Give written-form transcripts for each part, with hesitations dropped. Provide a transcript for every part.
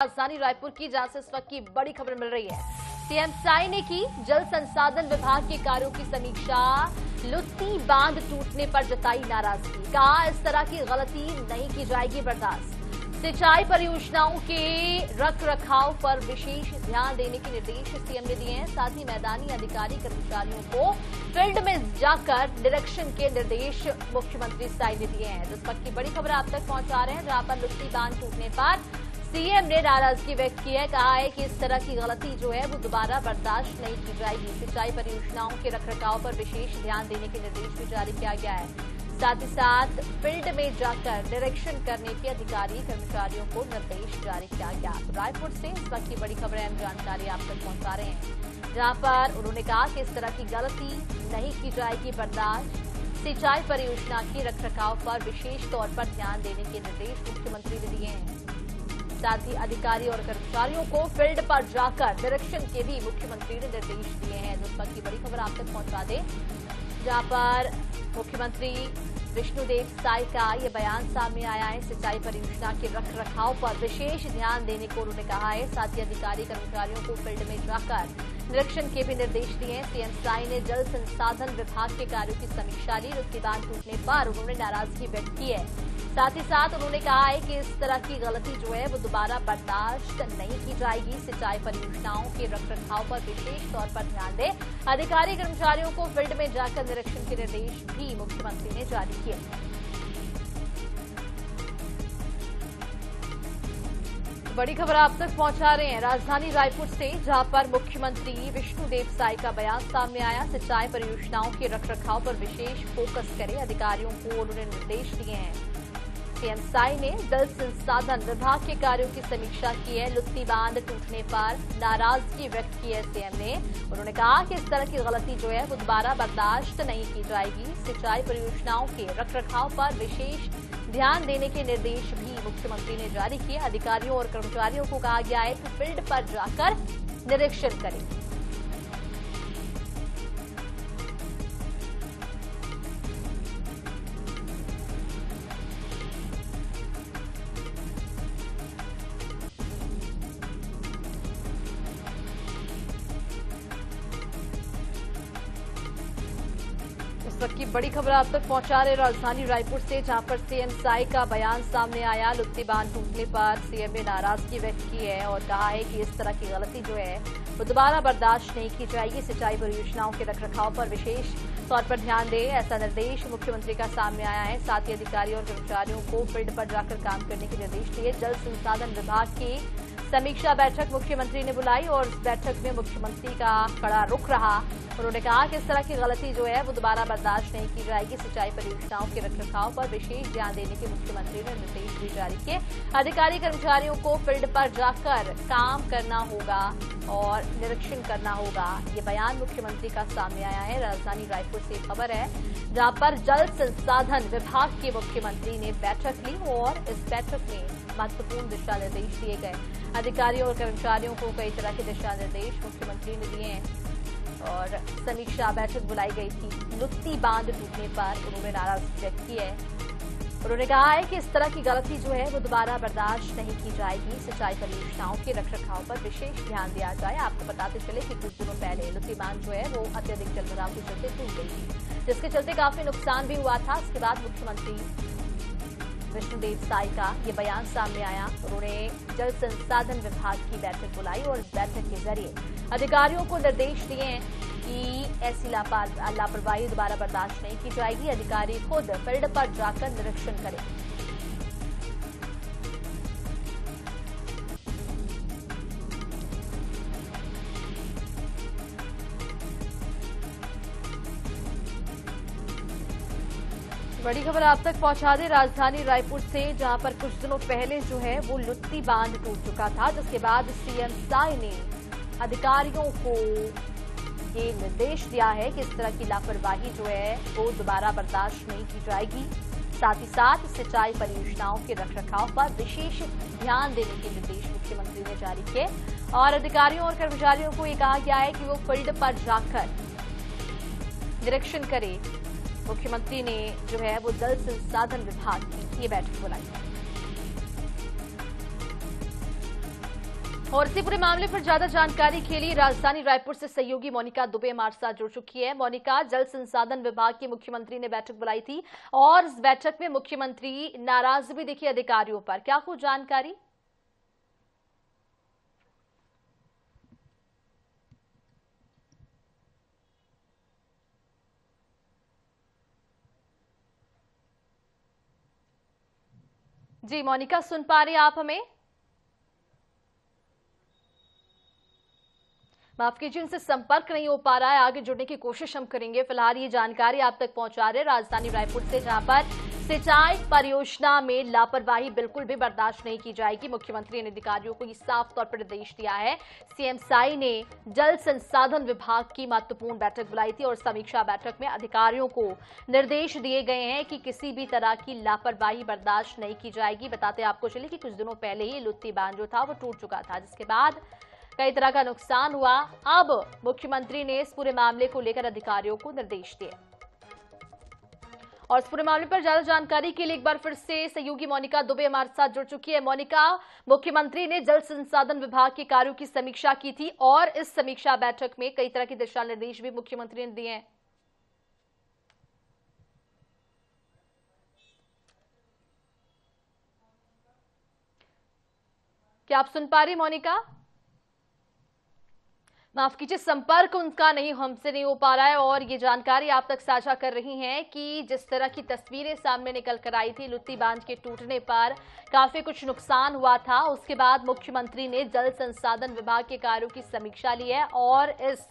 राजधानी रायपुर की जहां से इस वक्त की बड़ी खबर मिल रही है। सीएम साई ने की जल संसाधन विभाग के कार्यों की समीक्षा। लुत्ती बांध टूटने पर जताई नाराजगी, कहा इस तरह की गलती नहीं की जाएगी बर्दाश्त। सिंचाई परियोजनाओं के रख रखाव पर विशेष ध्यान देने के निर्देश सीएम ने दिए हैं। साथ ही मैदानी अधिकारी कर्मचारियों को फील्ड में जाकर निरीक्षण के निर्देश मुख्यमंत्री साई ने दिए हैं। जिस वक्त की बड़ी खबर आप तक पहुंचा रहे हैं, जहां पर लुत्ती बांध टूटने पर सीएम ने नाराजगी व्यक्त की है। कहा है कि इस तरह की गलती जो है वो दोबारा बर्दाश्त नहीं की जाएगी। सिंचाई परियोजनाओं के रखरखाव पर विशेष ध्यान देने के निर्देश भी जारी किया गया है। साथ ही साथ फील्ड में जाकर निरीक्षण करने के अधिकारी कर्मचारियों को निर्देश जारी किया गया। तो रायपुर से इस वक्त की बड़ी खबरें हम जानकारी आप तक पहुंचा रहे हैं, जहां पर उन्होंने कहा कि इस तरह की गलती नहीं की जाएगी बर्दाश्त। सिंचाई परियोजना के रखरखाव पर विशेष तौर पर ध्यान देने के निर्देश मुख्यमंत्री ने दिए हैं। साथ ही अधिकारी और कर्मचारियों को फील्ड पर जाकर निरीक्षण के भी मुख्यमंत्री ने निर्देश दिए हैं। जिस पर की बड़ी खबर आप तक पहुंचा दें, जहां पर मुख्यमंत्री विष्णुदेव साई का ये बयान सामने आया है। सिंचाई परियोजना के रखरखाव पर विशेष ध्यान देने को उन्होंने कहा है। साथ ही अधिकारी कर्मचारियों को फील्ड में जाकर निरीक्षण के भी निर्देश दिए हैं। सीएम साई ने जल संसाधन विभाग के कार्यों की समीक्षा ली। लुत्ती बांध टूटने पर उन्होंने नाराजगी व्यक्त की है। साथ ही साथ उन्होंने कहा है कि इस तरह की गलती जो है वो दोबारा बर्दाश्त नहीं की जाएगी। सिंचाई परियोजनाओं के रखरखाव पर विशेष तौर पर ध्यान दें। अधिकारी कर्मचारियों को फील्ड में जाकर निरीक्षण के निर्देश भी मुख्यमंत्री ने जारी किए। बड़ी खबर आप तक पहुंचा रहे हैं राजधानी रायपुर से, जहां पर मुख्यमंत्री विष्णुदेव साई का बयान सामने आया। सिंचाई परियोजनाओं के रखरखाव पर विशेष फोकस करें, अधिकारियों को उन्होंने निर्देश दिए हैं। सीएम साई ने जल संसाधन विभाग के कार्यों की समीक्षा की है। लुत्ती बांध टूटने पर नाराजगी व्यक्त की है सीएम ने। उन्होंने कहा कि इस तरह की गलती जो है वो दोबारा बर्दाश्त नहीं की जाएगी। सिंचाई परियोजनाओं के रखरखाव पर विशेष ध्यान देने के निर्देश भी मुख्यमंत्री ने जारी किए। अधिकारियों और कर्मचारियों को कहा गया है कि फील्ड पर जाकर निरीक्षण करें। इस वक्त की बड़ी खबर आप तक पहुंचा रहे राजधानी रायपुर से, जहां पर सीएम साई का बयान सामने आया। लुत्ती बांध टूटने पर सीएम ने नाराजगी व्यक्त की है और कहा है कि इस तरह की गलती जो है वो दोबारा बर्दाश्त नहीं की जाएगी। सिंचाई परियोजनाओं के रखरखाव पर विशेष तौर पर ध्यान दें, ऐसा निर्देश मुख्यमंत्री का सामने आया है। साथ ही अधिकारी और कर्मचारियों को फील्ड पर जाकर काम करने के निर्देश दिए। जल संसाधन विभाग की समीक्षा बैठक मुख्यमंत्री ने बुलाई और इस बैठक में मुख्यमंत्री का कड़ा रुख रहा। उन्होंने कहा कि इस तरह की गलती जो है वो दोबारा बर्दाश्त नहीं की जाएगी। सिंचाई परियोजनाओं के रखरखाव पर विशेष ध्यान देने के मुख्यमंत्री ने निर्देश भी जारी किए। अधिकारी कर्मचारियों को फील्ड पर जाकर काम करना होगा और निरीक्षण करना होगा। ये बयान मुख्यमंत्री का सामने आया है। राजधानी रायपुर से खबर है, जहां पर जल संसाधन विभाग के मुख्यमंत्री ने बैठक ली और इस बैठक में महत्वपूर्ण दिशा निर्देश दिए गए। अधिकारियों और कर्मचारियों को कई तरह के दिशा निर्देश मुख्यमंत्री ने दिए हैं और समीक्षा बैठक बुलाई गई थी। लुत्ती बांध टूटने पर उन्होंने नाराजगी व्यक्त की है। उन्होंने कहा है कि इस तरह की गलती जो है वो दोबारा बर्दाश्त नहीं की जाएगी। सिंचाई परियोजनाओं के रखरखाव पर विशेष ध्यान दिया जाए। आपको बताते चले कि कुछ दिनों पहले लुत्ती बांध जो है वो अत्यधिक जलभराव के चलते टूट गई थी, जिसके चलते काफी नुकसान भी हुआ था। इसके बाद मुख्यमंत्री विष्णुदेव साई का ये बयान सामने आया। उन्होंने जल संसाधन विभाग की बैठक बुलाई और इस बैठक के जरिए अधिकारियों को निर्देश दिए हैं कि ऐसी लापरवाही दोबारा बर्दाश्त नहीं की जाएगी। अधिकारी खुद फील्ड पर जाकर निरीक्षण करें। बड़ी खबर आप तक पहुंचा दे राजधानी रायपुर से, जहां पर कुछ दिनों पहले जो है वो लुत्ती बांध टूट चुका था, जिसके बाद सीएम साई ने अधिकारियों को ये निर्देश दिया है कि इस तरह की लापरवाही जो है वो दोबारा बर्दाश्त नहीं की जाएगी। साथ ही साथ सिंचाई परियोजनाओं के रखरखाव पर विशेष ध्यान देने के निर्देश मुख्यमंत्री ने जारी किए और अधिकारियों और कर्मचारियों को ये कहा गया है कि वो फील्ड पर जाकर निरीक्षण करें। मुख्यमंत्री ने जो है वो जल संसाधन विभाग की ये बैठक बुलाई। और इसी पूरे मामले पर ज्यादा जानकारी के लिए राजधानी रायपुर से सहयोगी मोनिका दुबे हमारे साथ जुड़ चुकी है। मोनिका, जल संसाधन विभाग की मुख्यमंत्री ने बैठक बुलाई थी और इस बैठक में मुख्यमंत्री नाराज भी दिखे अधिकारियों पर, क्या कुछ जानकारी? जी मोनिका, सुन पा रही आप हमें? माफ कीजिए, इनसे संपर्क नहीं हो पा रहा है। आगे जुड़ने की कोशिश हम करेंगे। फिलहाल ये जानकारी आप तक पहुंचा रहे राजधानी रायपुर से, जहां पर सिंचाई परियोजना में लापरवाही बिल्कुल भी बर्दाश्त नहीं की जाएगी। मुख्यमंत्री ने अधिकारियों को ये साफ तौर पर निर्देश दिया है। सीएम साई ने जल संसाधन विभाग की महत्वपूर्ण बैठक बुलाई थी और समीक्षा बैठक में अधिकारियों को निर्देश दिए गए हैं कि किसी भी तरह की लापरवाही बर्दाश्त नहीं की जाएगी। बताते आपको चले कि कुछ दिनों पहले ही लुत्ती बांध जो था वो टूट चुका था, जिसके बाद कई तरह का नुकसान हुआ। अब मुख्यमंत्री ने इस पूरे मामले को लेकर अधिकारियों को निर्देश दिए। और इस पूरे मामले पर ज्यादा जानकारी के लिए एक बार फिर से सहयोगी मोनिका दुबे हमारे साथ जुड़ चुकी है। मोनिका, मुख्यमंत्री ने जल संसाधन विभाग के कार्यों की समीक्षा की थी और इस समीक्षा बैठक में कई तरह के दिशा निर्देश भी मुख्यमंत्री ने दिए हैं। क्या आप सुन पा रही मोनिका? माफ कीजिए, संपर्क उनका नहीं, हमसे नहीं हो पा रहा है। और ये जानकारी आप तक साझा कर रही हैं कि जिस तरह की तस्वीरें सामने निकल कर आई थी, लुत्ती बांध के टूटने पर काफी कुछ नुकसान हुआ था। उसके बाद मुख्यमंत्री ने जल संसाधन विभाग के कार्यों की समीक्षा ली है और इस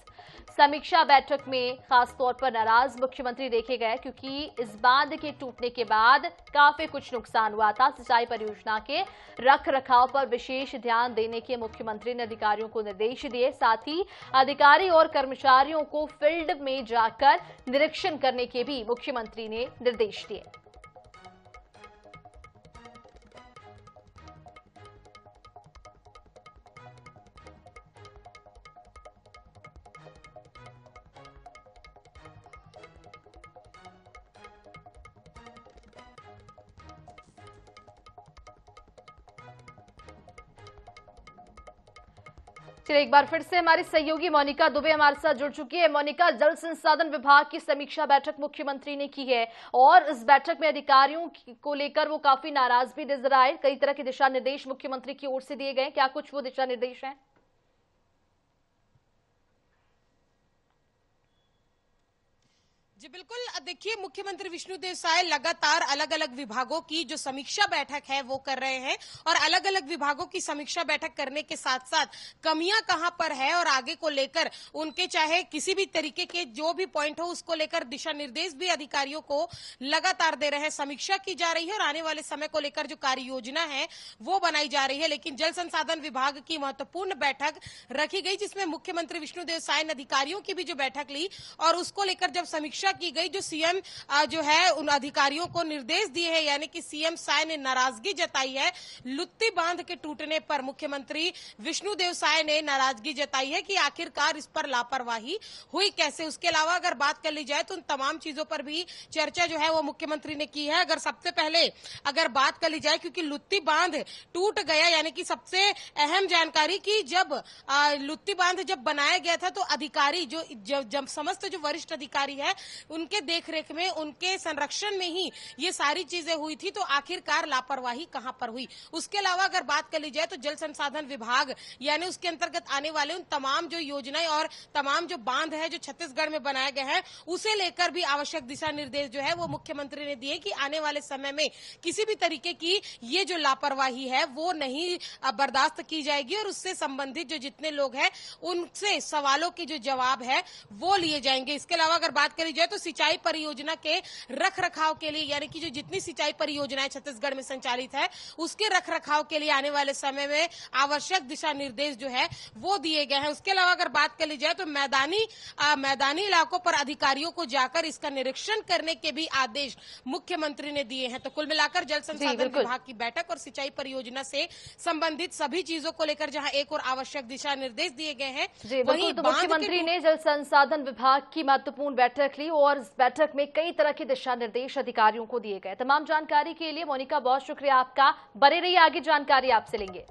समीक्षा बैठक में खास तौर पर नाराज मुख्यमंत्री देखे गए, क्योंकि इस बांध के टूटने के बाद काफी कुछ नुकसान हुआ था। सिंचाई परियोजना के रख रखाव पर विशेष ध्यान देने के मुख्यमंत्री ने अधिकारियों को निर्देश दिए। साथ ही अधिकारी और कर्मचारियों को फील्ड में जाकर निरीक्षण करने के भी मुख्यमंत्री ने निर्देश दिए। चलिए, एक बार फिर से हमारी सहयोगी मोनिका दुबे हमारे साथ जुड़ चुकी है। मोनिका, जल संसाधन विभाग की समीक्षा बैठक मुख्यमंत्री ने की है और इस बैठक में अधिकारियों को लेकर वो काफी नाराज भी नजर आए। कई तरह के दिशा निर्देश मुख्यमंत्री की ओर से दिए गए, क्या कुछ वो दिशा निर्देश हैं? जी बिल्कुल, देखिए मुख्यमंत्री विष्णुदेव साय लगातार अलग अलग विभागों की जो समीक्षा बैठक है वो कर रहे हैं और अलग अलग विभागों की समीक्षा बैठक करने के साथ साथ कमियां कहां पर है और आगे को लेकर उनके चाहे किसी भी तरीके के जो भी पॉइंट हो उसको लेकर दिशा निर्देश भी अधिकारियों को लगातार दे रहे हैं। समीक्षा की जा रही है और आने वाले समय को लेकर जो कार्य योजना है वो बनाई जा रही है। लेकिन जल संसाधन विभाग की महत्वपूर्ण बैठक रखी गई, जिसमें मुख्यमंत्री विष्णुदेव साय ने अधिकारियों की भी जो बैठक ली और उसको लेकर जब समीक्षा की गई, जो सीएम जो है उन अधिकारियों को निर्देश दिए हैं, यानी कि सीएम साय ने नाराजगी जताई है लुत्ती बांध के टूटने पर। मुख्यमंत्री विष्णुदेव साय ने नाराजगी जताई है कि आखिरकार इस पर लापरवाही हुई कैसे। उसके अलावा अगर बात कर ली जाए तो उन तमाम चीजों पर भी चर्चा जो है वो मुख्यमंत्री ने की है। अगर सबसे पहले अगर बात कर ली जाए, क्योंकि लुत्ती बांध टूट गया, यानी कि सबसे अहम जानकारी की जब लुत्ती बांध जब बनाया गया था तो अधिकारी जो समस्त जो वरिष्ठ अधिकारी है उनके देखरेख में, उनके संरक्षण में ही ये सारी चीजें हुई थी, तो आखिरकार लापरवाही कहां पर हुई। उसके अलावा अगर बात कर ली जाए तो जल संसाधन विभाग यानी उसके अंतर्गत आने वाले उन तमाम जो योजनाएं और तमाम जो बांध है जो छत्तीसगढ़ में बनाए गए हैं उसे लेकर भी आवश्यक दिशा निर्देश जो है वो मुख्यमंत्री ने दिए कि आने वाले समय में किसी भी तरीके की ये जो लापरवाही है वो नहीं बर्दाश्त की जाएगी और उससे संबंधित जो जितने लोग हैं उनसे सवालों के जो जवाब है वो लिए जाएंगे। इसके अलावा अगर बात करी जाए तो सिंचाई परियोजना के रख रखाव के लिए, यानी कि जो जितनी सिंचाई परियोजनाएं छत्तीसगढ़ में संचालित है उसके रख रखाव के लिए आने वाले समय में आवश्यक दिशा निर्देश जो है वो दिए गए हैं। उसके अलावा अगर बात कर ली जाए तो मैदानी इलाकों पर अधिकारियों को जाकर इसका निरीक्षण करने के भी आदेश मुख्यमंत्री ने दिए हैं। तो कुल मिलाकर जल संसाधन विभाग की बैठक और सिंचाई परियोजना से संबंधित सभी चीजों को लेकर जहां एक और आवश्यक दिशा निर्देश दिए गए हैं, वहीं तो मुख्यमंत्री ने जल संसाधन विभाग की महत्वपूर्ण बैठक ली और इस बैठक में कई तरह के दिशा निर्देश अधिकारियों को दिए गए। तमाम जानकारी के लिए मोनिका बहुत शुक्रिया आपका, बने रहिए, आगे जानकारी आपसे लेंगे।